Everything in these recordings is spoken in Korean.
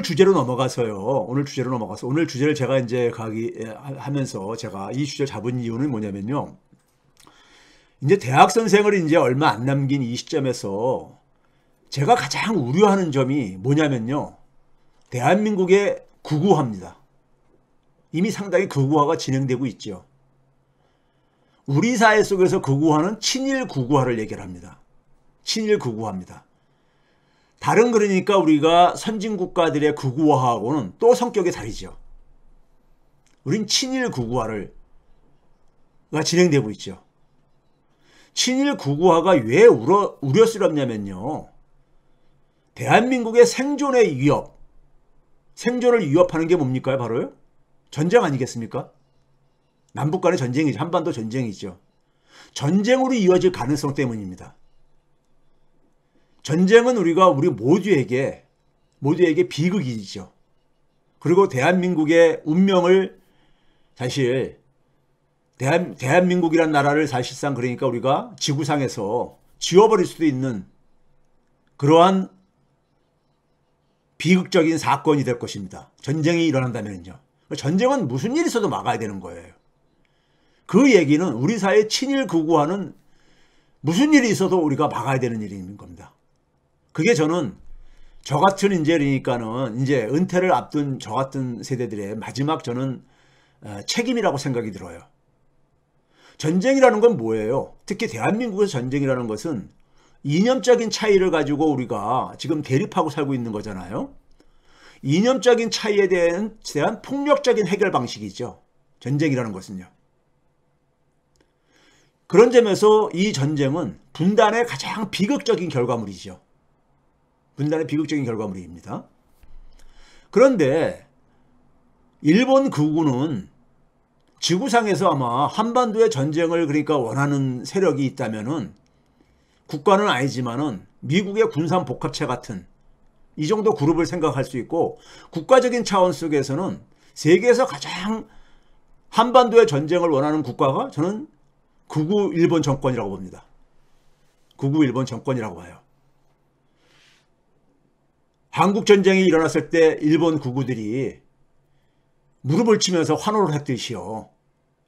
주제로 넘어가서요. 오늘 주제로 넘어가서 오늘 주제를 제가 이제 하면서 제가 이 주제를 잡은 이유는 뭐냐면요. 이제 대학 선생을 이제 얼마 안 남긴 이 시점에서 제가 가장 우려하는 점이 뭐냐면요. 대한민국의 극우화입니다. 이미 상당히 극우화가 진행되고 있죠. 우리 사회 속에서 극우화는 친일 극우화를 얘기를 합니다. 친일 극우화입니다. 다른 그러니까 우리가 선진국가들의 극우화하고는 또 성격이 다르죠. 우린 친일 극우화가 진행되고 있죠. 친일 극우화가 왜 우려스럽냐면요. 대한민국의 생존의 위협, 생존을 위협하는 게 뭡니까? 바로요? 전쟁 아니겠습니까? 남북 간의 전쟁이죠. 한반도 전쟁이죠. 전쟁으로 이어질 가능성 때문입니다. 전쟁은 우리 모두에게 비극이죠. 그리고 대한민국의 운명을 사실 대한민국이란 나라를 사실상 그러니까 우리가 지구상에서 지워버릴 수도 있는 그러한 비극적인 사건이 될 것입니다. 전쟁이 일어난다면요. 전쟁은 무슨 일이 있어도 막아야 되는 거예요. 그 얘기는 우리 사회의 친일 극우화는 무슨 일이 있어도 우리가 막아야 되는 일인 겁니다. 그게 저는 저 같은 이제 그러니까는 이제 은퇴를 앞둔 저 같은 세대들의 마지막 저는 책임이라고 생각이 들어요. 전쟁이라는 건 뭐예요? 특히 대한민국에서 전쟁이라는 것은 이념적인 차이를 가지고 우리가 지금 대립하고 살고 있는 거잖아요. 이념적인 차이에 대한 폭력적인 해결 방식이죠. 전쟁이라는 것은요. 그런 점에서 이 전쟁은 분단의 가장 비극적인 결과물이죠. 분단의 비극적인 결과물입니다. 그런데 일본 극우는 지구상에서 아마 한반도의 전쟁을 그러니까 원하는 세력이 있다면은 국가는 아니지만은 미국의 군산 복합체 같은 이 정도 그룹을 생각할 수 있고 국가적인 차원 속에서는 세계에서 가장 한반도의 전쟁을 원하는 국가가 저는 극우 일본 정권이라고 봅니다. 극우 일본 정권이라고 봐요. 한국 전쟁이 일어났을 때 일본 극우들이 무릎을 치면서 환호를 했듯이요.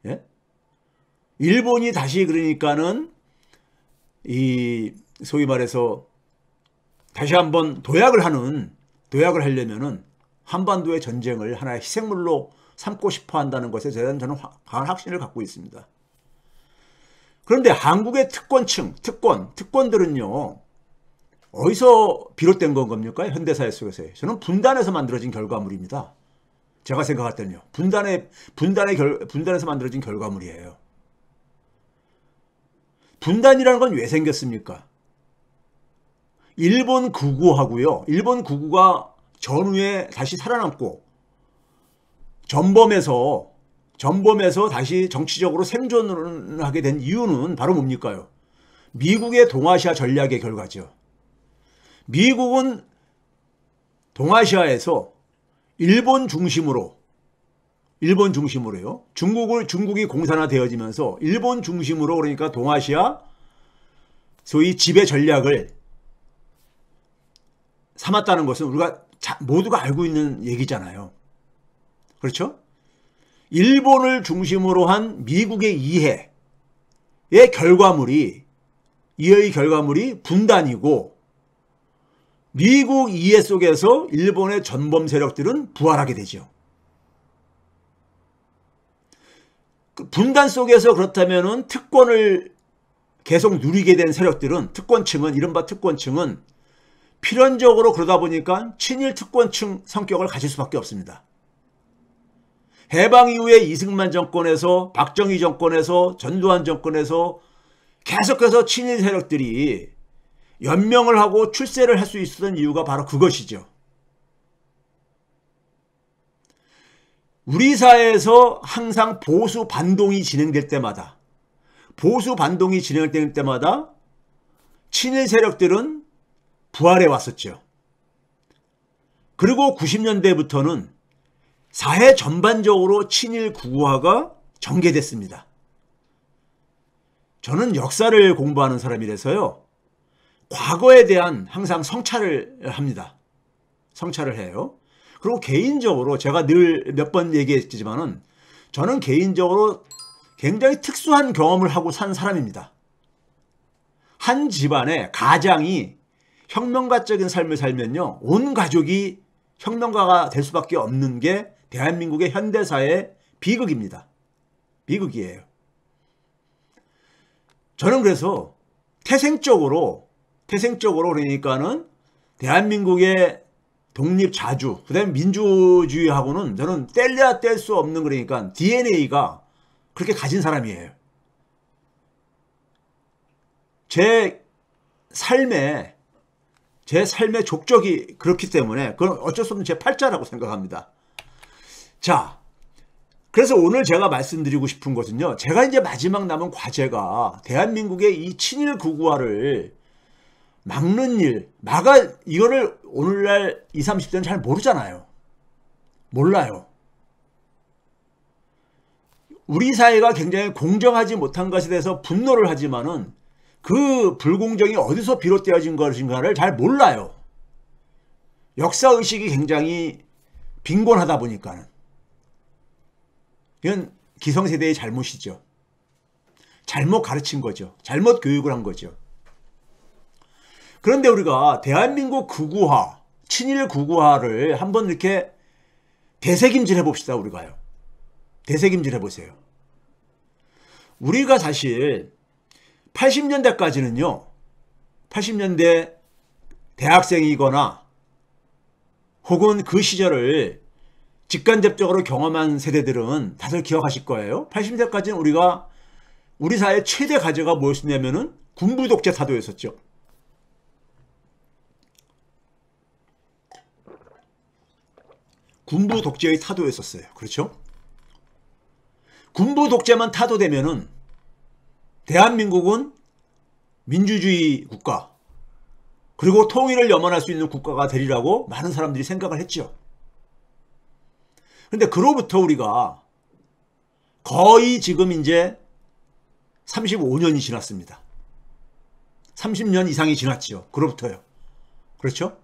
예? 일본이 다시 그러니까는 이 소위 말해서 다시 한번 도약을 하려면은 한반도의 전쟁을 하나의 희생물로 삼고 싶어 한다는 것에 대한 저는 강한 확신을 갖고 있습니다. 그런데 한국의 특권들은요. 어디서 비롯된 건 겁니까? 현대사회 속에서요. 저는 분단에서 만들어진 결과물입니다. 제가 생각할 때는요. 분단에서 만들어진 결과물이에요. 분단이라는 건 왜 생겼습니까? 일본 극우하고요. 일본 극우가 전후에 다시 살아남고 전범에서 다시 정치적으로 생존을 하게 된 이유는 바로 뭡니까요? 미국의 동아시아 전략의 결과죠. 미국은 동아시아에서 일본 중심으로요. 중국이 공산화되어지면서 일본 중심으로 그러니까 동아시아 소위 지배 전략을 삼았다는 것은 우리가 모두가 알고 있는 얘기잖아요. 그렇죠? 일본을 중심으로 한 미국의 이해의 결과물이 분단이고 미국 이해 속에서 일본의 전범 세력들은 부활하게 되죠. 분단 속에서 그렇다면은 특권을 계속 누리게 된 세력들은 이른바 특권층은 필연적으로 그러다 보니까 친일 특권층 성격을 가질 수밖에 없습니다. 해방 이후에 이승만 정권에서 박정희 정권에서 전두환 정권에서 계속해서 친일 세력들이 연명을 하고 출세를 할 수 있었던 이유가 바로 그것이죠. 우리 사회에서 항상 보수 반동이 진행될 때마다 친일 세력들은 부활해 왔었죠. 그리고 90년대부터는 사회 전반적으로 친일 극우화가 전개됐습니다. 저는 역사를 공부하는 사람이라서요. 과거에 대한 항상 성찰을 합니다. 성찰을 해요. 그리고 개인적으로 제가 늘 몇 번 얘기했지만은 저는 개인적으로 굉장히 특수한 경험을 하고 산 사람입니다. 한 집안의 가장이 혁명가적인 삶을 살면요, 온 가족이 혁명가가 될 수밖에 없는 게 대한민국의 현대사의 비극입니다. 비극이에요. 저는 그래서 태생적으로 그러니까는 대한민국의 독립자주, 그 다음에 민주주의하고는 저는 뗄래야 뗄 수 없는, 그러니까 DNA가 그렇게 가진 사람이에요. 제 삶의 족적이 그렇기 때문에 그건 어쩔 수 없는 제 팔자라고 생각합니다. 자, 그래서 오늘 제가 말씀드리고 싶은 것은요, 제가 이제 마지막 남은 과제가 대한민국의 이 친일 극우화를 막는 일, 이거를 오늘날 20, 30대는 잘 모르잖아요. 몰라요. 우리 사회가 굉장히 공정하지 못한 것에 대해서 분노를 하지만은 그 불공정이 어디서 비롯되어진 것인가를 잘 몰라요. 역사의식이 굉장히 빈곤하다 보니까는. 이건 기성세대의 잘못이죠. 잘못 가르친 거죠. 잘못 교육을 한 거죠. 그런데 우리가 대한민국 극우화, 친일 극우화를 한번 이렇게 되새김질 해봅시다. 우리가요. 되새김질 해보세요. 우리가 사실 80년대까지는요. 80년대 대학생이거나 혹은 그 시절을 직간접적으로 경험한 세대들은 다들 기억하실 거예요. 80년대까지는 우리 사회 최대 가제가 무엇이냐면은 군부 독재 타도였었죠. 군부 독재의 타도였었어요. 그렇죠? 군부 독재만 타도되면은 대한민국은 민주주의 국가, 그리고 통일을 염원할 수 있는 국가가 되리라고 많은 사람들이 생각을 했죠. 근데 그로부터 우리가 거의 지금 이제 35년이 지났습니다. 30년 이상이 지났죠. 그로부터요. 그렇죠?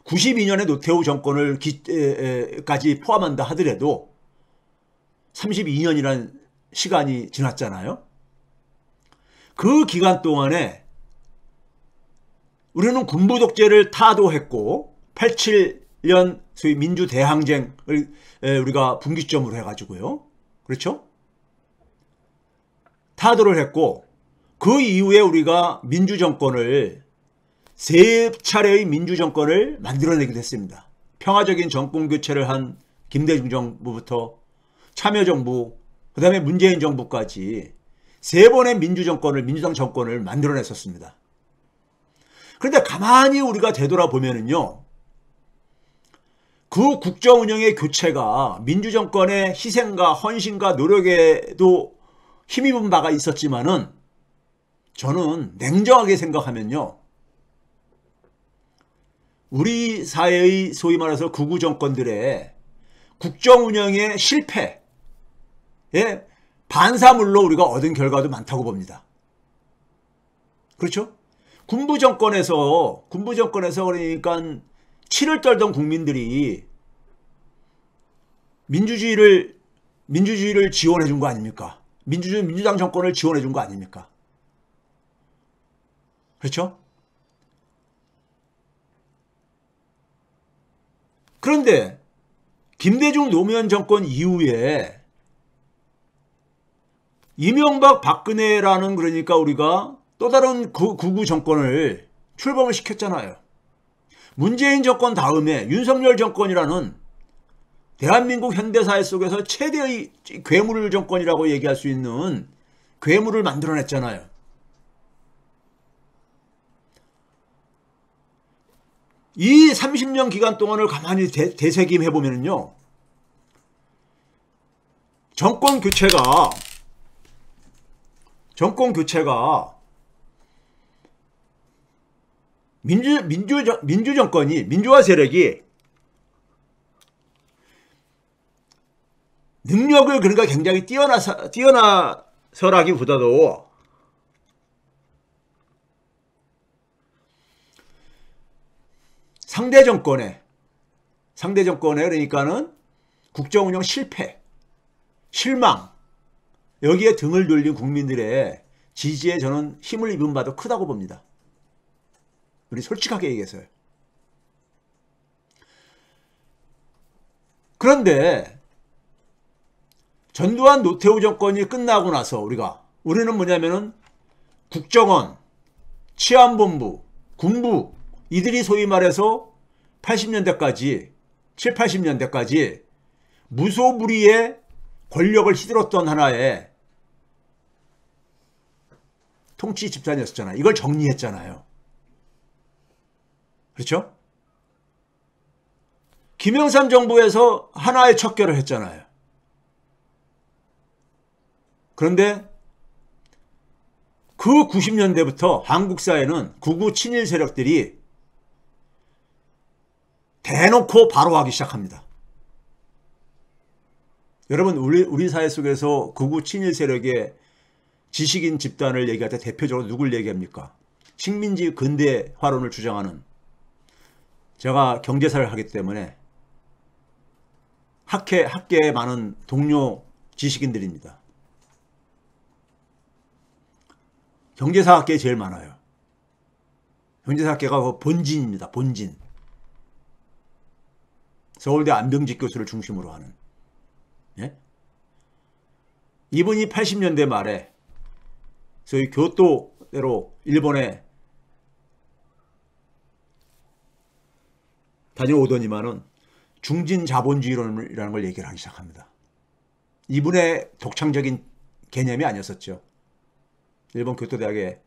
92년에 노태우 정권을 까지 포함한다 하더라도 32년이라는 시간이 지났잖아요. 그 기간 동안에 우리는 군부 독재를 타도했고 87년 소위 민주대항쟁을 우리가 분기점으로 해가지고요. 그렇죠? 타도를 했고 그 이후에 우리가 민주정권을 세 차례의 민주정권을 만들어내기도 했습니다. 평화적인 정권교체를 한 김대중 정부부터 참여정부, 그 다음에 문재인 정부까지 세 번의 민주당 정권을 만들어냈었습니다. 그런데 가만히 우리가 되돌아보면은요, 그 국정운영의 교체가 민주정권의 희생과 헌신과 노력에도 힘입은 바가 있었지만은 저는 냉정하게 생각하면요, 우리 사회의 소위 말해서 극우 정권들의 국정운영의 실패에 반사물로 우리가 얻은 결과도 많다고 봅니다. 그렇죠? 군부 정권에서 그러니까 치를 떨던 국민들이 민주주의를 지원해 준 거 아닙니까? 민주당 정권을 지원해 준 거 아닙니까? 그렇죠? 그런데 김대중 노무현 정권 이후에 이명박 박근혜라는, 그러니까 우리가 또 다른 극우 정권을 출범을 시켰잖아요. 문재인 정권 다음에 윤석열 정권이라는 대한민국 현대사회 속에서 최대의 괴물 정권이라고 얘기할 수 있는 괴물을 만들어냈잖아요. 이 30년 기간 동안을 가만히 되새김해보면요, 정권 교체가 민주정권이, 민주화 세력이 능력을 그러니까 굉장히 뛰어나서라기보다도 상대 상대 정권에 그러니까는 국정운영 실패, 실망 여기에 등을 돌린 국민들의 지지에 저는 힘을 입은 바도 크다고 봅니다. 우리 솔직하게 얘기해서요. 그런데 전두환 노태우 정권이 끝나고 나서 우리는 뭐냐면은 국정원, 치안본부, 군부 이들이 소위 말해서 80년대까지 7, 80년대까지 무소불위의 권력을 휘둘렀던 하나의 통치 집단이었잖아요. 이걸 정리했잖아요. 그렇죠? 김영삼 정부에서 하나의 척결을 했잖아요. 그런데 그 90년대부터 한국 사회는 극우 친일 세력들이 대놓고 바로하기 시작합니다. 여러분 우리 사회 속에서 극우 친일 세력의 지식인 집단을 얘기할 때 대표적으로 누굴 얘기합니까? 식민지 근대화론을 주장하는, 제가 경제사를 하기 때문에 학계에 많은 동료 지식인들입니다. 경제사학계에 제일 많아요. 경제사학계가 그 본진입니다. 본진. 서울대 안병직 교수를 중심으로 하는. 예? 이분이 80년대 말에 소위 교토대로 일본에 다녀오더니만은 중진자본주의론이라는 걸 얘기를 하기 시작합니다. 이분의 독창적인 개념이 아니었었죠. 일본 교토대학에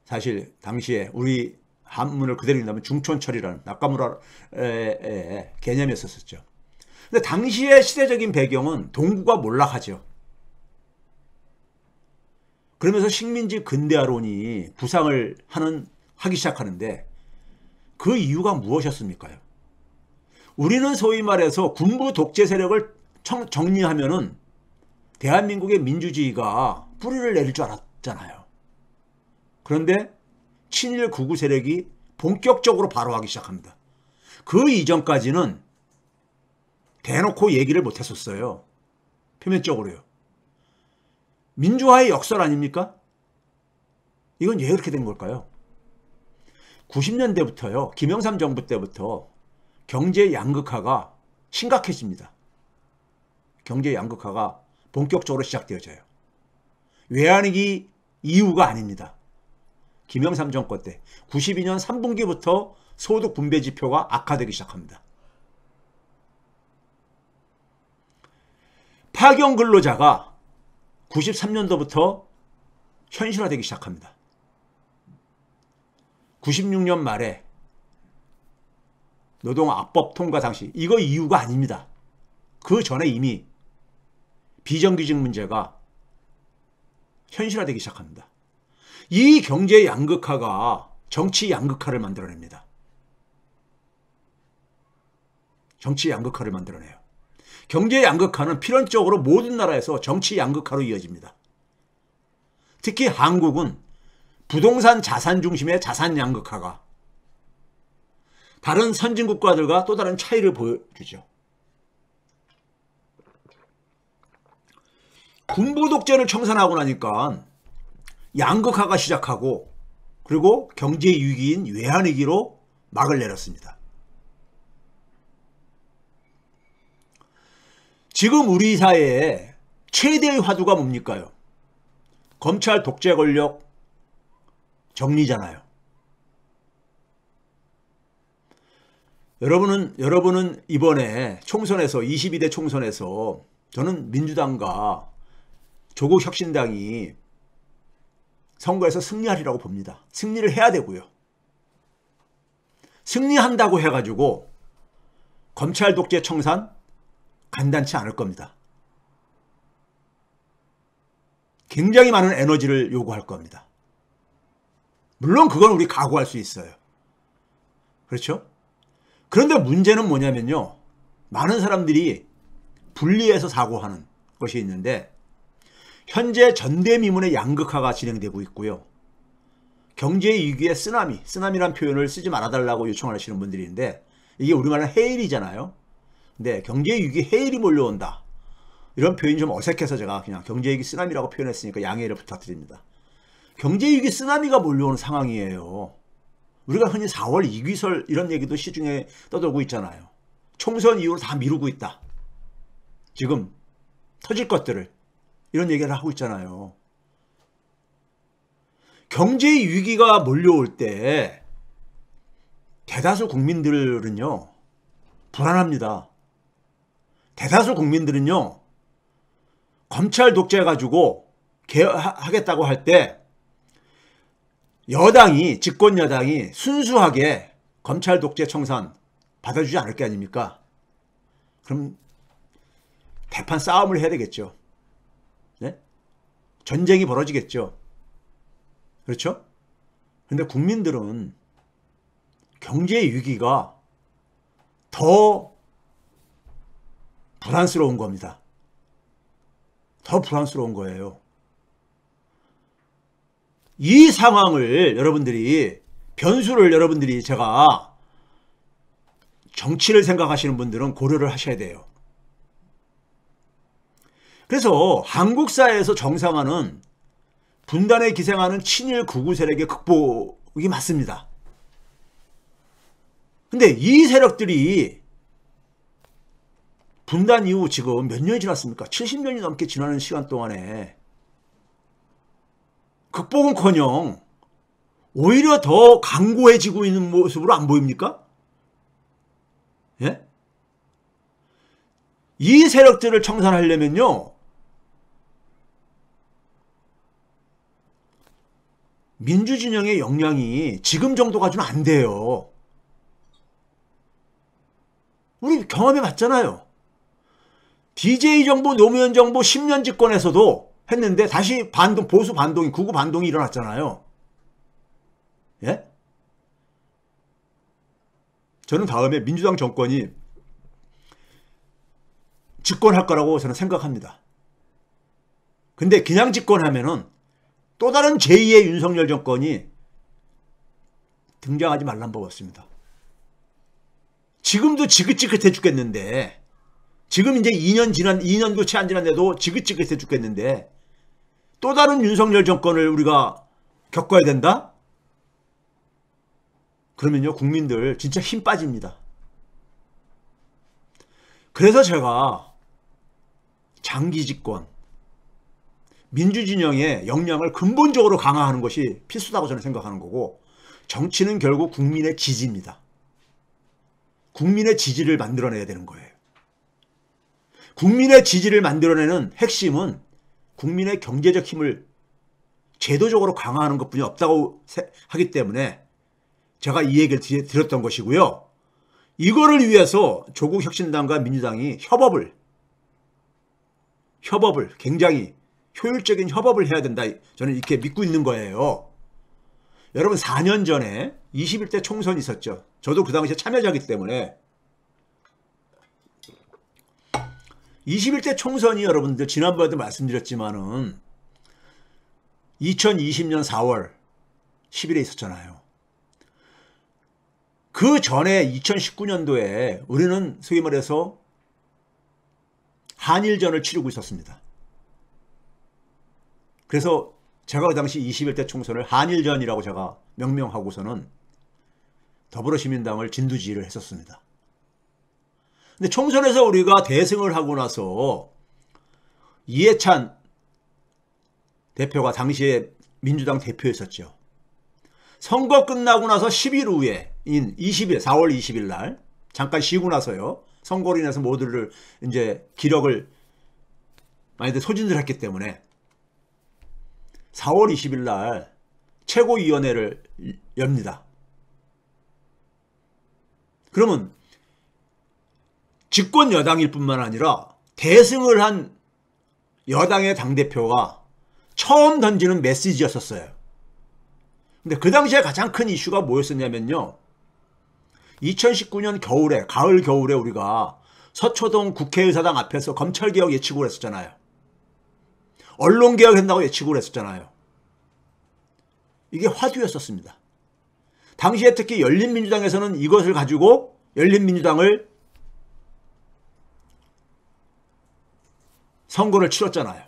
사실 당시에 우리 한문을 그대로 읽는다면 중촌철이라는 나카무라의 개념이었었죠. 근데 당시의 시대적인 배경은 동구가 몰락하죠. 그러면서 식민지 근대화론이 부상을 하기 시작하는데 그 이유가 무엇이었습니까? 우리는 소위 말해서 군부 독재 세력을 정리하면은 대한민국의 민주주의가 뿌리를 내릴 줄 알았잖아요. 그런데 친일 극우 세력이 본격적으로 바로하기 시작합니다. 그 이전까지는 대놓고 얘기를 못했었어요. 표면적으로요. 민주화의 역설 아닙니까? 이건 왜 그렇게 된 걸까요? 90년대부터요. 김영삼 정부 때부터 경제 양극화가 심각해집니다. 경제 양극화가 본격적으로 시작되어져요. 외환위기 이유가 아닙니다. 김영삼 정권 때 92년 3분기부터 소득 분배 지표가 악화되기 시작합니다. 파견 근로자가 93년도부터 현실화되기 시작합니다. 96년 말에 노동압법 통과 당시 이거 이유가 아닙니다. 그 전에 이미 비정규직 문제가 현실화되기 시작합니다. 이 경제 양극화가 정치 양극화를 만들어냅니다. 정치 양극화를 만들어내요. 경제 양극화는 필연적으로 모든 나라에서 정치 양극화로 이어집니다. 특히 한국은 부동산 자산 중심의 자산 양극화가 다른 선진국가들과 또 다른 차이를 보여주죠. 군부 독재를 청산하고 나니까 양극화가 시작하고 그리고 경제 위기인 외환위기로 막을 내렸습니다. 지금 우리 사회의 최대의 화두가 뭡니까요? 검찰 독재 권력 정리잖아요. 여러분은 이번에 총선에서 22대 총선에서 저는 민주당과 조국 혁신당이 선거에서 승리하리라고 봅니다. 승리를 해야 되고요. 승리한다고 해가지고 검찰 독재 청산 간단치 않을 겁니다. 굉장히 많은 에너지를 요구할 겁니다. 물론 그건 우리 각오할 수 있어요. 그렇죠? 그런데 문제는 뭐냐면요. 많은 사람들이 분리해서 사고하는 것이 있는데 현재 전대미문의 양극화가 진행되고 있고요. 경제위기의 쓰나미란 표현을 쓰지 말아달라고 요청을 하시는 분들이 있는데 이게 우리말로 해일이잖아요. 근데 경제위기 해일이 몰려온다. 이런 표현이 좀 어색해서 제가 그냥 경제위기 쓰나미라고 표현했으니까 양해를 부탁드립니다. 경제위기 쓰나미가 몰려오는 상황이에요. 우리가 흔히 4월 이귀설 이런 얘기도 시중에 떠돌고 있잖아요. 총선 이후로 다 미루고 있다. 지금 터질 것들을 이런 얘기를 하고 있잖아요. 경제위기가 몰려올 때 대다수 국민들은요 불안합니다. 대다수 국민들은요 검찰 독재 가지고 개혁하겠다고 할 때 여당이 집권 여당이 순수하게 검찰 독재 청산 받아주지 않을 게 아닙니까? 그럼 대판 싸움을 해야 되겠죠. 네? 전쟁이 벌어지겠죠. 그렇죠? 근데 국민들은 경제 위기가 더 불안스러운 겁니다. 더 불안스러운 거예요. 이 상황을 여러분들이 변수를 여러분들이 제가 정치를 생각하시는 분들은 고려를 하셔야 돼요. 그래서 한국 사회에서 정상화는 분단에 기생하는 친일 극우 세력의 극복이 맞습니다. 근데 이 세력들이 분단 이후 지금 몇 년이 지났습니까? 70년이 넘게 지나는 시간 동안에 극복은커녕 오히려 더 강고해지고 있는 모습으로 안 보입니까? 예? 이 세력들을 청산하려면요 민주진영의 역량이 지금 정도 가지고는 안 돼요. 우리 경험해 봤잖아요. DJ 정부, 노무현 정부 10년 집권에서도 했는데 다시 반동, 보수 반동이, 극우 반동이 일어났잖아요. 예? 저는 다음에 민주당 정권이 집권할 거라고 저는 생각합니다. 근데 그냥 집권하면은 또 다른 제2의 윤석열 정권이 등장하지 말란 법 없습니다. 지금도 지긋지긋해 죽겠는데 지금 이제 2년도 채 안 지났는데도 지긋지긋해 죽겠는데 또 다른 윤석열 정권을 우리가 겪어야 된다? 그러면요 국민들 진짜 힘 빠집니다. 그래서 제가 장기 집권 민주진영의 역량을 근본적으로 강화하는 것이 필수다고 저는 생각하는 거고 정치는 결국 국민의 지지입니다. 국민의 지지를 만들어내야 되는 거예요. 국민의 지지를 만들어내는 핵심은 국민의 경제적 힘을 제도적으로 강화하는 것뿐이 없다고 하기 때문에 제가 이 얘기를 드렸던 것이고요. 이거를 위해서 조국혁신당과 민주당이 협업을 굉장히 효율적인 협업을 해야 된다. 저는 이렇게 믿고 있는 거예요. 여러분 4년 전에 21대 총선이 있었죠. 저도 그 당시에 참여자이기 때문에 21대 총선이 여러분들 지난번에도 말씀드렸지만은 2020년 4월 10일에 있었잖아요. 그 전에 2019년도에 우리는 소위 말해서 한일전을 치르고 있었습니다. 그래서 제가 그 당시 21대 총선을 한일전이라고 제가 명명하고서는 더불어시민당을 진두지휘를 했었습니다. 근데 총선에서 우리가 대승을 하고 나서 이해찬 대표가 당시에 민주당 대표였었죠. 선거 끝나고 나서 10일 후에인 4월 20일 날 잠깐 쉬고 나서요. 선거로 인해서 모두를 이제 기력을 많이들 소진을 했기 때문에 4월 20일 날 최고위원회를 엽니다. 그러면 집권 여당일 뿐만 아니라 대승을 한 여당의 당대표가 처음 던지는 메시지였었어요. 근데 그 당시에 가장 큰 이슈가 뭐였었냐면요. 2019년 겨울에, 가을 겨울에 우리가 서초동 국회의사당 앞에서 검찰개혁 예치고를 했었잖아요. 언론개혁한다고 예치고를 했었잖아요. 이게 화두였었습니다. 당시에 특히 열린민주당에서는 이것을 가지고 열린민주당을 선거를 치렀잖아요.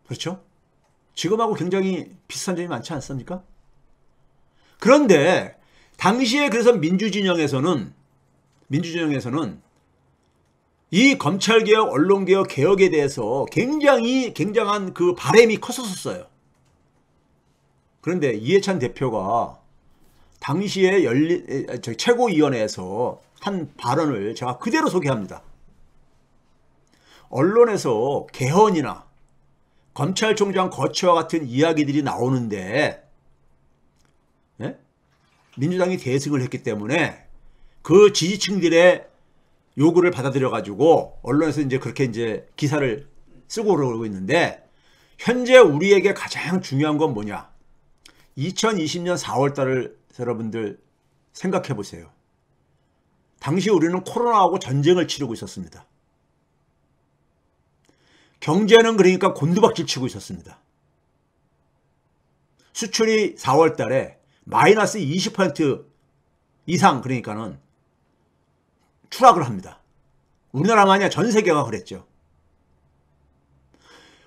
그렇죠? 지금하고 굉장히 비슷한 점이 많지 않습니까? 그런데 당시에 그래서 민주진영에서는 이 검찰개혁, 언론개혁, 개혁에 대해서 굉장한 그 바람이 컸었어요. 그런데 이해찬 대표가 당시에 최고위원회에서 한 발언을 제가 그대로 소개합니다. 언론에서 개헌이나 검찰총장 거취와 같은 이야기들이 나오는데 네? 민주당이 대승을 했기 때문에 그 지지층들의 요구를 받아들여 가지고 언론에서 이제 그렇게 이제 기사를 쓰고 그러고 있는데, 현재 우리에게 가장 중요한 건 뭐냐? 2020년 4월 달을 여러분들 생각해 보세요. 당시 우리는 코로나하고 전쟁을 치르고 있었습니다. 경제는 그러니까 곤두박질 치고 있었습니다. 수출이 4월 달에 마이너스 20% 이상, 그러니까는 추락을 합니다. 우리나라만이 아니라 전 세계가 그랬죠.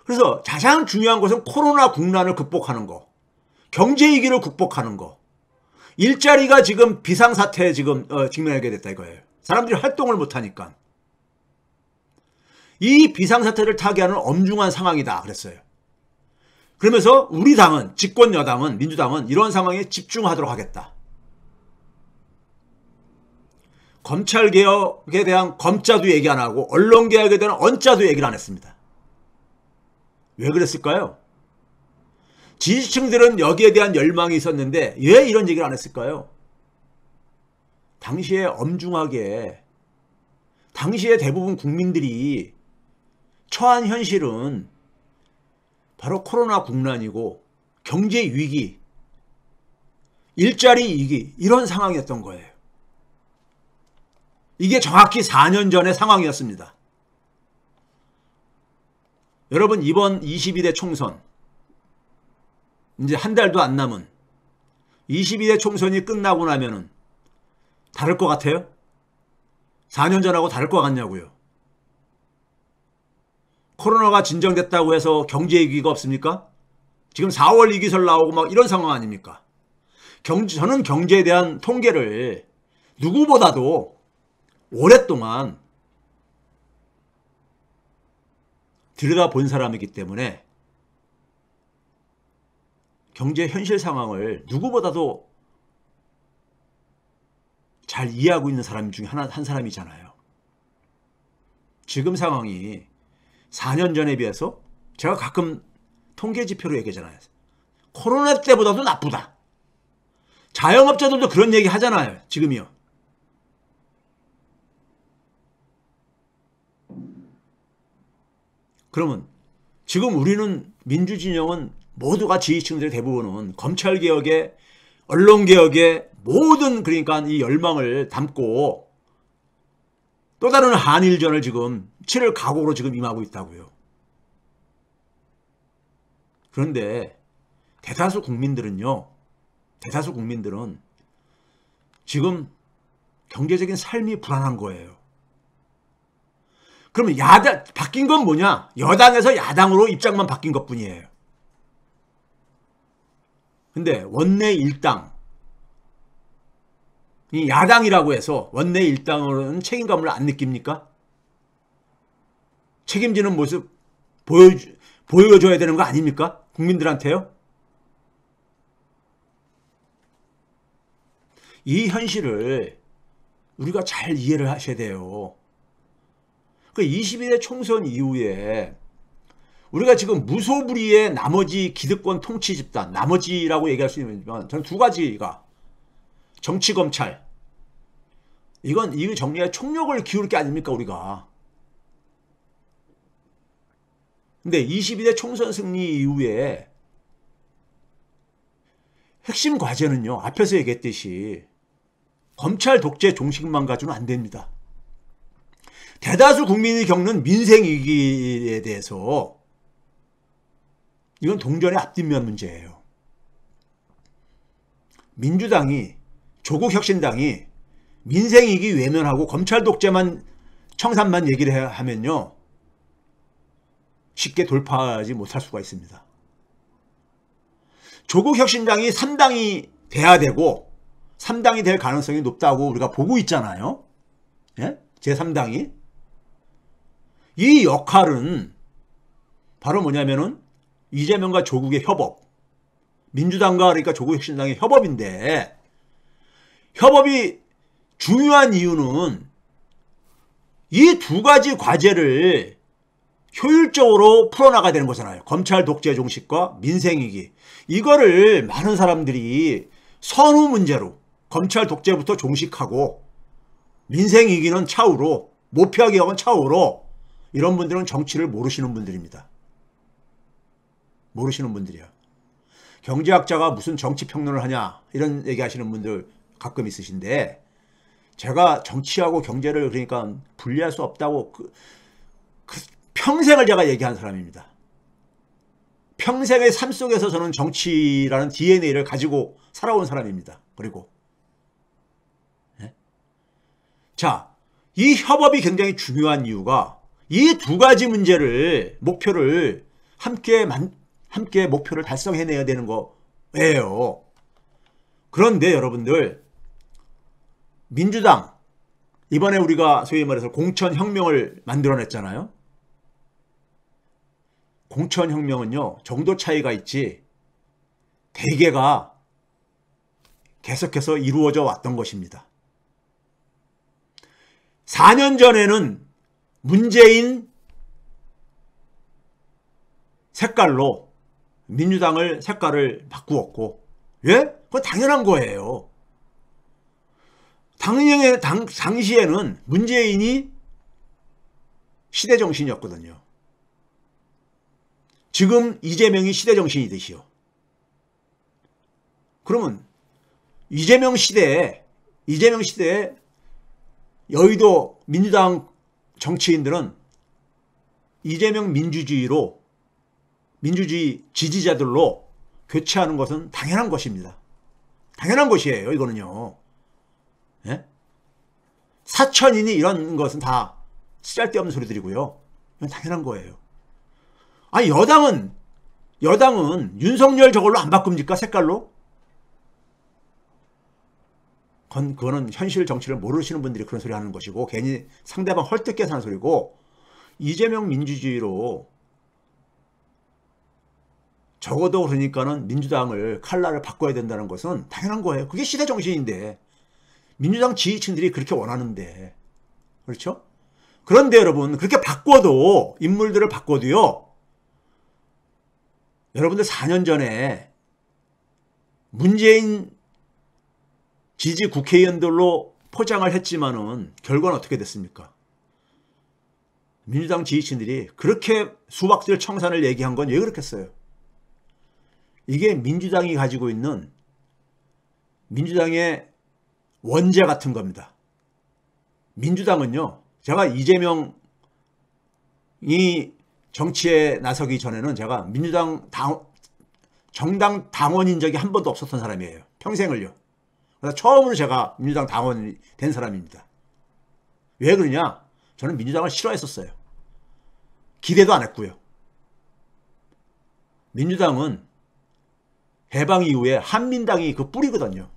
그래서 가장 중요한 것은 코로나 국난을 극복하는 거, 경제위기를 극복하는 거, 일자리가 지금 비상사태에 지금 직면하게 됐다 이거예요. 사람들이 활동을 못하니까. 이 비상사태를 타개하는 엄중한 상황이다 그랬어요. 그러면서 우리 당은, 집권 여당은, 민주당은 이런 상황에 집중하도록 하겠다. 검찰개혁에 대한 검자도 얘기 안 하고 언론개혁에 대한 언자도 얘기를 안 했습니다. 왜 그랬을까요? 지지층들은 여기에 대한 열망이 있었는데 왜 이런 얘기를 안 했을까요? 당시에 엄중하게, 당시에 대부분 국민들이 처한 현실은 바로 코로나 국난이고 경제 위기, 일자리 위기, 이런 상황이었던 거예요. 이게 정확히 4년 전의 상황이었습니다. 여러분, 이번 22대 총선, 이제 한 달도 안 남은 22대 총선이 끝나고 나면은 다를 것 같아요? 4년 전하고 다를 것 같냐고요. 코로나가 진정됐다고 해서 경제 위기가 없습니까? 지금 4월 위기설 나오고 막 이런 상황 아닙니까? 저는 경제에 대한 통계를 누구보다도 오랫동안 들여다본 사람이기 때문에 경제 현실 상황을 누구보다도 잘 이해하고 있는 사람 중에 한 사람이잖아요. 지금 상황이 4년 전에 비해서 제가 가끔 통계 지표로 얘기하잖아요. 코로나 때보다도 나쁘다. 자영업자들도 그런 얘기 하잖아요. 지금이요. 그러면 지금 우리는, 민주진영은 모두가, 지지층들의 대부분은 검찰개혁에, 언론개혁에 모든, 그러니까 이 열망을 담고 또 다른 한일전을 지금 치를 각오로 지금 임하고 있다고요. 그런데 대다수 국민들은 지금 경제적인 삶이 불안한 거예요. 그러면 바뀐 건 뭐냐? 여당에서 야당으로 입장만 바뀐 것 뿐이에요. 근데 원내 일당, 이 야당이라고 해서 원내 일당으로는 책임감을 안 느낍니까? 책임지는 모습 보여줘야 되는 거 아닙니까? 국민들한테요? 이 현실을 우리가 잘 이해를 하셔야 돼요. 그 22대 총선 이후에 우리가 지금 무소불위의 나머지 기득권 통치 집단, 나머지라고 얘기할 수 있지만 저는 두 가지가, 정치, 검찰, 이거 정리해 총력을 기울일 게 아닙니까 우리가. 근데 22대 총선 승리 이후에 핵심 과제는요, 앞에서 얘기했듯이 검찰 독재 종식만 가지고는 안 됩니다. 대다수 국민이 겪는 민생 위기에 대해서 이건 동전의 앞뒷면 문제예요. 민주당이, 조국혁신당이 민생이익이 외면하고 검찰 독재만 청산만 얘기를 하면요. 쉽게 돌파하지 못할 수가 있습니다. 조국 혁신당이 3당이 돼야 되고 3당이 될 가능성이 높다고 우리가 보고 있잖아요. 예? 제3당이. 이 역할은 바로 뭐냐면은 이재명과 조국의 협업, 민주당과 그러니까 조국 혁신당의 협업인데, 협업이 중요한 이유는 이 두 가지 과제를 효율적으로 풀어나가야 되는 거잖아요. 검찰 독재 종식과 민생이익. 이거를 많은 사람들이 선후 문제로 검찰 독재부터 종식하고 민생이익은 차후로, 모피하개혁은 차후로, 이런 분들은 정치를 모르시는 분들입니다. 모르시는 분들이야. 경제학자가 무슨 정치평론을 하냐 이런 얘기하시는 분들 가끔 있으신데, 제가 정치하고 경제를 그러니까 분리할 수 없다고 평생을 제가 얘기한 사람입니다. 평생의 삶 속에서 저는 정치라는 DNA를 가지고 살아온 사람입니다. 그리고 네? 자, 이 협업이 굉장히 중요한 이유가 이 두 가지 문제를 목표를 함께 목표를 달성해내야 되는 거예요. 그런데 여러분들, 민주당 이번에 우리가 소위 말해서 공천혁명을 만들어냈잖아요. 공천혁명은요, 정도 차이가 있지 대개가 계속해서 이루어져 왔던 것입니다. 4년 전에는 문재인 색깔로 민주당을 색깔을 바꾸었고, 왜? 그건 당연한 거예요. 당시에는 문재인이 시대정신이었거든요. 지금 이재명이 시대정신이듯이요. 그러면 이재명 시대에 여의도 민주당 정치인들은 이재명 민주주의 지지자들로 교체하는 것은 당연한 것입니다. 당연한 것이에요. 이거는요. 예? 사천이니 이런 것은 다 쓸데없는 소리들이고요. 이건 당연한 거예요. 아니, 여당은 윤석열 저걸로 안 바꿉니까? 색깔로? 그거는 현실 정치를 모르시는 분들이 그런 소리 하는 것이고, 괜히 상대방 헐뜯게 하는 소리고, 이재명 민주주의로 적어도 그러니까는 민주당을 칼라를 바꿔야 된다는 것은 당연한 거예요. 그게 시대 정신인데, 민주당 지지층들이 그렇게 원하는데, 그렇죠? 그런데 여러분, 그렇게 바꿔도, 인물들을 바꿔도요, 여러분들 4년 전에 문재인 지지 국회의원들로 포장을 했지만은 결과는 어떻게 됐습니까? 민주당 지지층들이 그렇게 수박들 청산을 얘기한 건 왜 그렇겠어요? 이게 민주당이 가지고 있는 민주당의 원죄 같은 겁니다. 민주당은요, 제가 이재명이 정치에 나서기 전에는 제가 민주당 정당 당원인 적이 한 번도 없었던 사람이에요. 평생을요. 그래서 처음으로 제가 민주당 당원이 된 사람입니다. 왜 그러냐? 저는 민주당을 싫어했었어요. 기대도 안 했고요. 민주당은 해방 이후에 한민당이 그 뿌리거든요.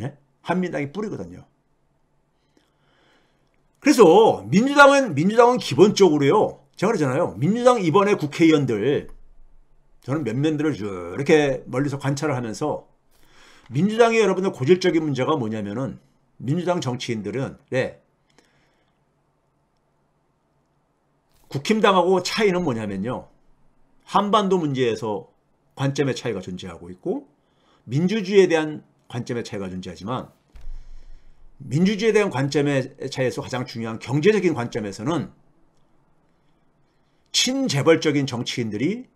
예? 한민당이 뿌리거든요. 그래서 민주당은 기본적으로요, 제가 그러잖아요. 민주당 이번에 국회의원들, 저는 면면들을 쭉 이렇게 멀리서 관찰을 하면서, 민주당의 여러분들 고질적인 문제가 뭐냐면은, 민주당 정치인들은, 네, 국힘당하고 차이는 뭐냐면요, 한반도 문제에서 관점의 차이가 존재하고 있고, 민주주의에 대한 관점의 차이가 존재하지만, 민주주의에 대한 관점의 차이에서 가장 중요한 경제적인 관점에서는 친재벌적인 정치인들이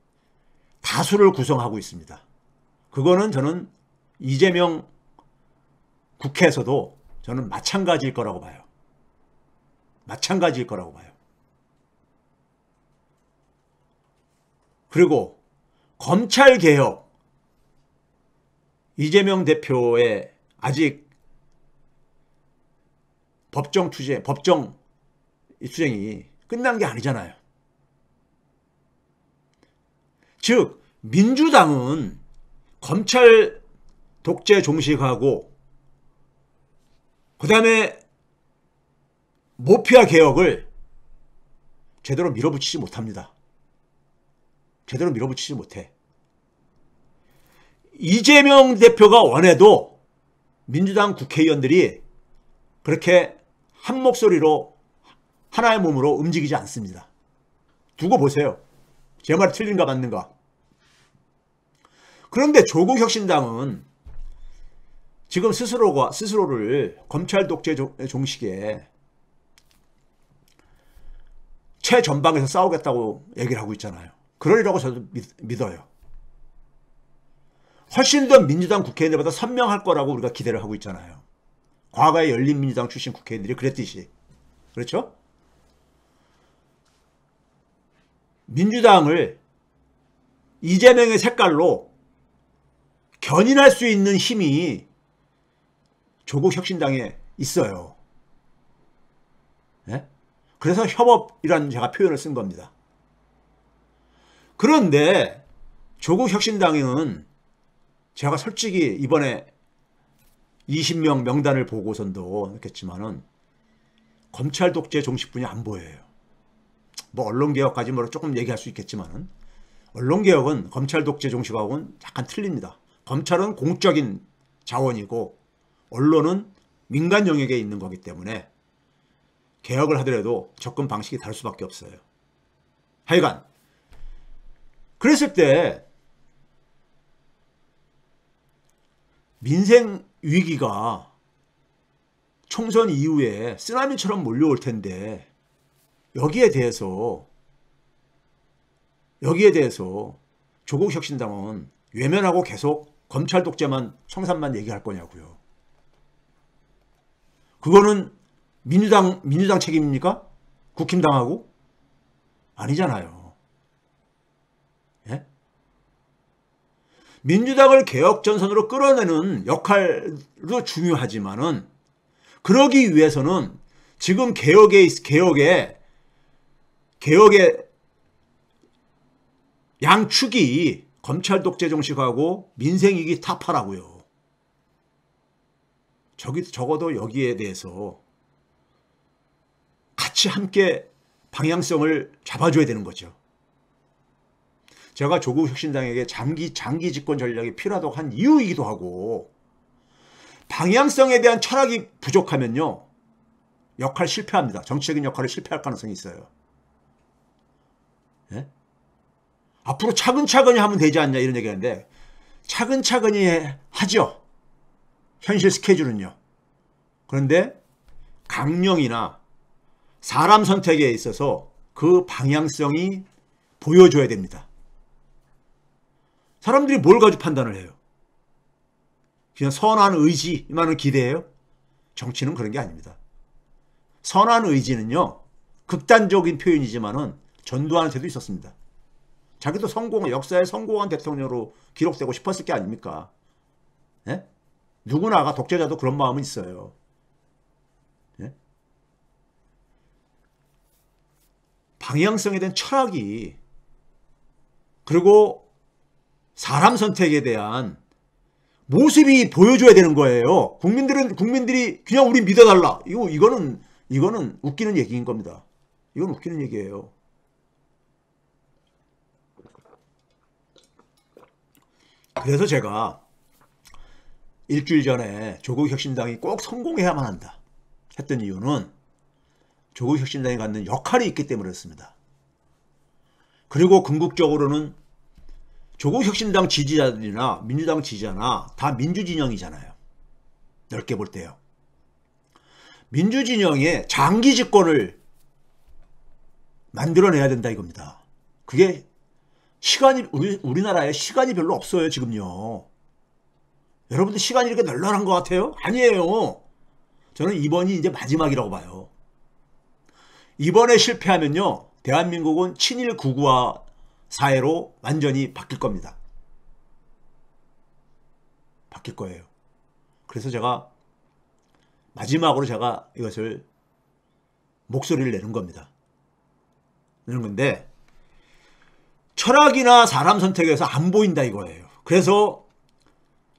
다수를 구성하고 있습니다. 그거는 저는 이재명 국회에서도 저는 마찬가지일 거라고 봐요. 마찬가지일 거라고 봐요. 그리고 검찰개혁, 이재명 대표의 아직 법정 투쟁이 끝난 게 아니잖아요. 즉 민주당은 검찰 독재 종식하고 그 다음에 모피아 개혁을 제대로 밀어붙이지 못합니다. 제대로 밀어붙이지 못해. 이재명 대표가 원해도 민주당 국회의원들이 그렇게 한 목소리로 하나의 몸으로 움직이지 않습니다. 두고 보세요. 제 말이 틀린가 맞는가. 그런데 조국혁신당은 지금 스스로를 검찰 독재 종식에 최전방에서 싸우겠다고 얘기를 하고 있잖아요. 그러리라고 저도 믿어요. 훨씬 더 민주당 국회의원들보다 선명할 거라고 우리가 기대를 하고 있잖아요. 과거에 열린민주당 출신 국회의원들이 그랬듯이. 그렇죠? 민주당을 이재명의 색깔로 견인할 수 있는 힘이 조국혁신당에 있어요. 네? 그래서 협업이라는 제가 표현을 쓴 겁니다. 그런데 조국혁신당은 제가 솔직히 이번에 20명 명단을 보고선도 느꼈지만은 검찰 독재 종식분이 안 보여요. 뭐 언론개혁까지 뭐 조금 얘기할 수 있겠지만은 언론개혁은 검찰 독재 종식하고는 약간 틀립니다. 검찰은 공적인 자원이고 언론은 민간 영역에 있는 거기 때문에 개혁을 하더라도 접근 방식이 다를 수밖에 없어요. 하여간 그랬을 때 민생 위기가 총선 이후에 쓰나미처럼 몰려올 텐데 여기에 대해서 조국혁신당은 외면하고 계속 검찰 독재만 청산만 얘기할 거냐고요. 그거는 민주당 책임입니까? 국힘당하고? 아니잖아요. 예? 민주당을 개혁전선으로 끌어내는 역할도 중요하지만은 그러기 위해서는 지금 개혁의 양축이 검찰 독재 종식하고 민생이기 타파라고요. 적어도 여기에 대해서 같이 함께 방향성을 잡아줘야 되는 거죠. 제가 조국혁신당에게 장기 집권 전략이 필요하다고 한 이유이기도 하고 방향성에 대한 철학이 부족하면요. 역할 실패합니다. 정치적인 역할을 실패할 가능성이 있어요. 예? 앞으로 차근차근히 하면 되지 않냐 이런 얘기하는데 차근차근히 하죠. 현실 스케줄은요. 그런데 강령이나 사람 선택에 있어서 그 방향성이 보여줘야 됩니다. 사람들이 뭘 가지고 판단을 해요? 그냥 선한 의지만을 기대해요? 정치는 그런 게 아닙니다. 선한 의지는요. 극단적인 표현이지만은 전두환 때도 있었습니다. 자기도 역사에 성공한 대통령으로 기록되고 싶었을 게 아닙니까? 예? 누구나가 독재자도 그런 마음은 있어요. 예? 방향성에 대한 철학이 그리고 사람 선택에 대한 모습이 보여줘야 되는 거예요. 국민들이 그냥 우리 믿어달라. 이거는 웃기는 얘기인 겁니다. 이건 웃기는 얘기예요. 그래서 제가 일주일 전에 조국혁신당이 꼭 성공해야만 한다 했던 이유는 조국혁신당이 갖는 역할이 있기 때문이었습니다. 그리고 궁극적으로는 조국혁신당 지지자들이나 민주당 지지자나 다 민주진영이잖아요. 넓게 볼 때요. 민주진영의 장기 집권을 만들어내야 된다 이겁니다. 그게 우리나라에 시간이 별로 없어요 지금요. 여러분들 시간이 이렇게 널널한 것 같아요? 아니에요. 저는 이번이 이제 마지막이라고 봐요. 이번에 실패하면요. 대한민국은 친일 극우화 사회로 완전히 바뀔 겁니다. 바뀔 거예요. 그래서 제가 마지막으로 제가 이것을 목소리를 내는 겁니다. 내는 건데 철학이나 사람 선택에서 안 보인다 이거예요. 그래서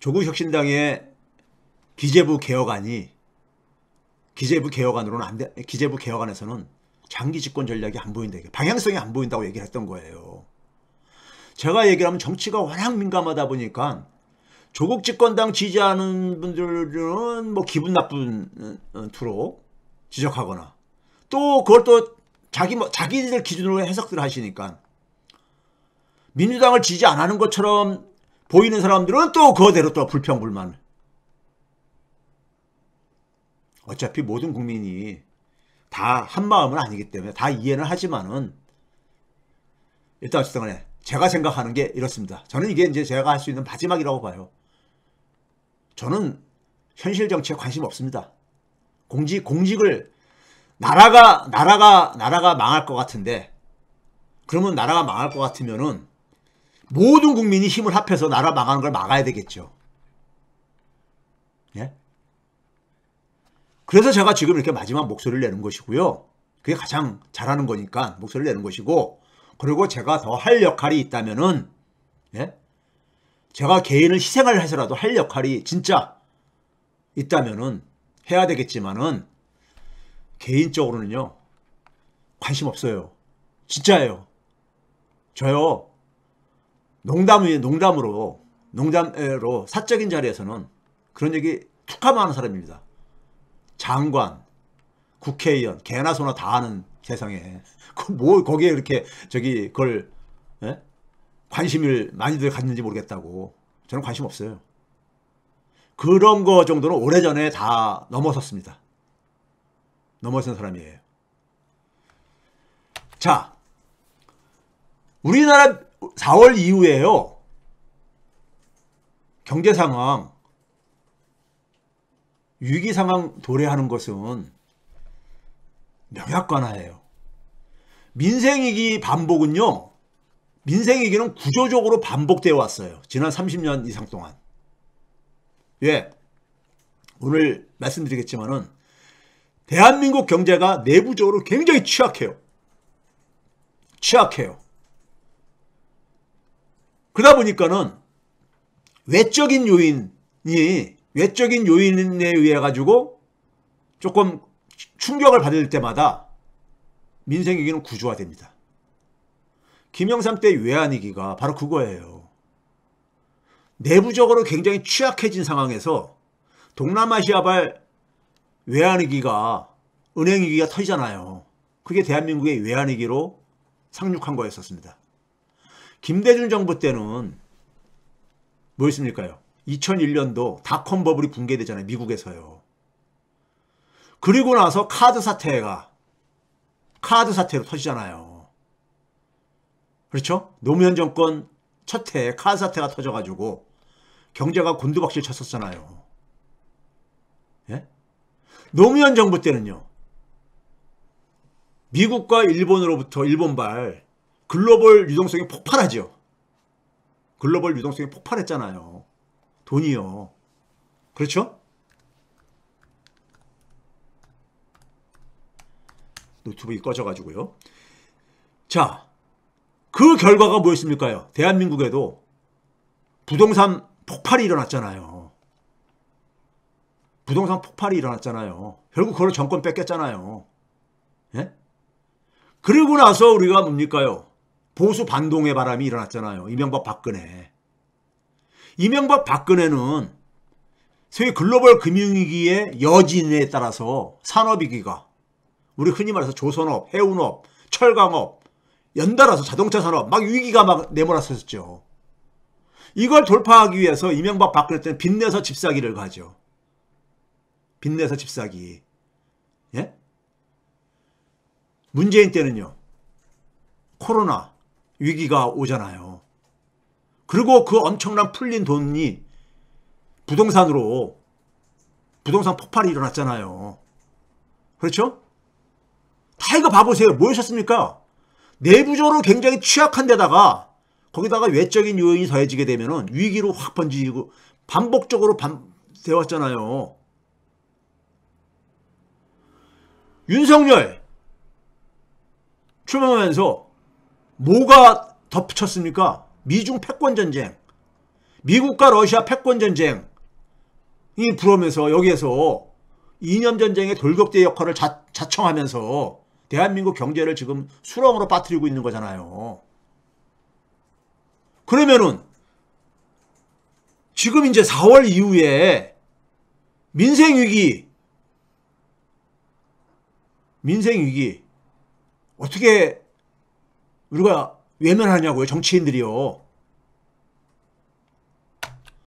조국혁신당의 기재부 개혁안이 기재부 개혁안으로는 안 돼. 기재부 개혁안에서는 장기 집권 전략이 안 보인다. 방향성이 안 보인다고 얘기를 했던 거예요. 제가 얘기를 하면 정치가 워낙 민감하다 보니까 조국 집권당 지지하는 분들은 뭐 기분 나쁜 투로 지적하거나 또 그걸 또 자기들 기준으로 해석들 하시니까 민주당을 지지 안 하는 것처럼 보이는 사람들은 또 그거대로 또 불평불만. 어차피 모든 국민이 다 한마음은 아니기 때문에 다 이해는 하지만은 일단 어쨌든 간에 제가 생각하는 게 이렇습니다. 저는 이게 이제 제가 할 수 있는 마지막이라고 봐요. 저는 현실 정치에 관심 없습니다. 공직을 나라가 망할 것 같은데 그러면 나라가 망할 것 같으면은 모든 국민이 힘을 합해서 나라 망하는 걸 막아야 되겠죠. 예? 그래서 제가 지금 이렇게 마지막 목소리를 내는 것이고요. 그게 가장 잘하는 거니까 목소리를 내는 것이고 그리고 제가 더 할 역할이 있다면은 예? 제가 개인을 희생을 해서라도 할 역할이 진짜 있다면은 해야 되겠지만은 개인적으로는요 관심 없어요. 진짜예요. 저요 농담으로 사적인 자리에서는 그런 얘기 툭하면 하는 사람입니다. 장관, 국회의원, 개나 소나 다 하는 세상에 뭐 거기에 이렇게 그걸 예? 관심을 많이들 갖는지 모르겠다고. 저는 관심 없어요. 그런 거 정도는 오래전에 다 넘어섰습니다. 넘어선 사람이에요. 자, 우리나라 4월 이후에요. 경제 상황, 위기 상황 도래하는 것은 명약관화예요. 민생위기 반복은요. 민생위기는 구조적으로 반복되어 왔어요. 지난 30년 이상 동안. 왜? 오늘 말씀드리겠지만은 대한민국 경제가 내부적으로 굉장히 취약해요. 그러다 보니까는 외적인 요인에 의해 가지고 조금 충격을 받을 때마다 민생위기는 구조화됩니다. 김영삼 때 외환위기가 바로 그거예요. 내부적으로 굉장히 취약해진 상황에서 동남아시아발 외환위기가 은행위기가 터지잖아요. 그게 대한민국의 외환위기로 상륙한 거였었습니다. 김대중 정부 때는 뭐였습니까요? 2001년도 닷컴 버블이 붕괴되잖아요. 미국에서요. 그리고 나서 카드 사태로 터지잖아요. 그렇죠? 노무현 정권 첫 해에 카드 사태가 터져가지고 경제가 곤두박질 쳤었잖아요. 예? 노무현 정부 때는요. 미국과 일본으로부터 일본발 글로벌 유동성이 폭발하죠. 글로벌 유동성이 폭발했잖아요. 돈이요. 그렇죠? 노트북이 꺼져가지고요. 자, 그 결과가 뭐였습니까요? 대한민국에도 부동산 폭발이 일어났잖아요. 결국 그걸 정권 뺏겼잖아요. 예? 그리고 나서 우리가 뭡니까요? 보수 반동의 바람이 일어났잖아요. 이명박 박근혜는 소위 글로벌 금융위기의 여진에 따라서 산업위기가 우리 흔히 말해서 조선업, 해운업, 철강업, 연달아서 자동차 산업 막 위기가 막 내몰았었죠. 이걸 돌파하기 위해서 이명박 박근혜 때는 빚내서 집사기를 가죠. 빚내서 집사기. 예? 문재인 때는요. 코로나 위기가 오잖아요. 그리고 그 엄청난 풀린 돈이 부동산 폭발이 일어났잖아요. 그렇죠? 다 이거 봐보세요. 뭐였습니까? 내부적으로 굉장히 취약한 데다가 거기다가 외적인 요인이 더해지게 되면은 위기로 확 번지고 반복적으로 되었잖아요. 윤석열 출범하면서 뭐가 덧붙였습니까? 미중 패권전쟁, 미국과 러시아 패권전쟁이 불어오면서 여기에서 이념전쟁의 돌격대 역할을 자청하면서 대한민국 경제를 지금 수렁으로 빠뜨리고 있는 거잖아요. 그러면은 지금 이제 4월 이후에 민생위기 어떻게 우리가 외면하냐고요, 정치인들이요.